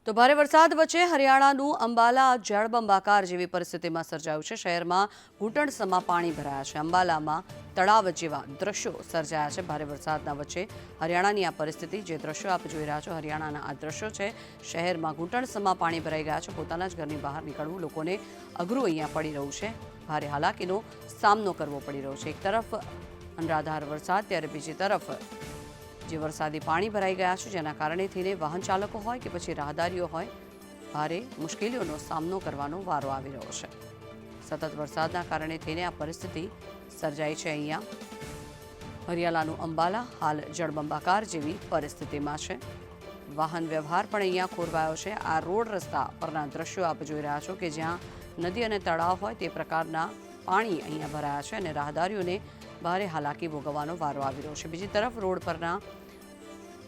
તો ભારે વરસાદ વચ્ચે હરિયાણાનું અંબાલા જળબંબાકાર જેવી પરિસ્થિતિમાં સર્જાયું છે। શહેરમાં ઘૂંટણસમાં પાણી ભરાયા છે। અંબાલામાં તળાવ જેવા દ્રશ્યો સર્જાયા છે। ભારે વરસાદના વચ્ચે હરિયાણાની આ પરિસ્થિતિ, જે દ્રશ્યો આપ જોઈ રહ્યા છો, હરિયાણાના આ દ્રશ્યો છે। શહેરમાં ઘૂંટણસમાં પાણી ભરાઈ ગયા છે। પોતાના જ ઘરની બહાર નીકળવું લોકોને અઘરું અહીંયા પડી રહ્યું છે। ભારે હાલાકીનો સામનો કરવો પડી રહ્યો છે। એક તરફ અનરાધાર વરસાદ, ત્યારે બીજી તરફ જે વરસાદી પાણી ભરાઈ ગયા છે, જેના કારણે થઈને વાહન ચાલકો હોય કે પછી રાહદારીઓ હોય, ભારે મુશ્કેલીઓનો સામનો કરવાનો વારો આવી રહ્યો છે। સતત વરસાદના કારણે થઈને આ પરિસ્થિતિ સર્જાઈ છે। અહીંયા હરિયાણાનું અંબાલા હાલ જળબંબાકાર જેવી પરિસ્થિતિમાં છે। વાહન વ્યવહાર પણ અહીંયા ખોરવાયો છે। આ રોડ રસ્તા પરના દ્રશ્યો આપ જોઈ રહ્યા છો કે જ્યાં નદી અને તળાવ હોય તે પ્રકારના પાણી અહીંયા ભરાયા છે અને રાહદારીઓને ભારે હાલાકી ભોગવવાનો વારો આવી રહ્યો છે। બીજી તરફ રોડ પરના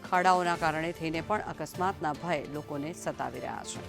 ખાડાઓના કારણે થઈને પણ અકસ્માતના ભય લોકોને સતાવી રહ્યા છે।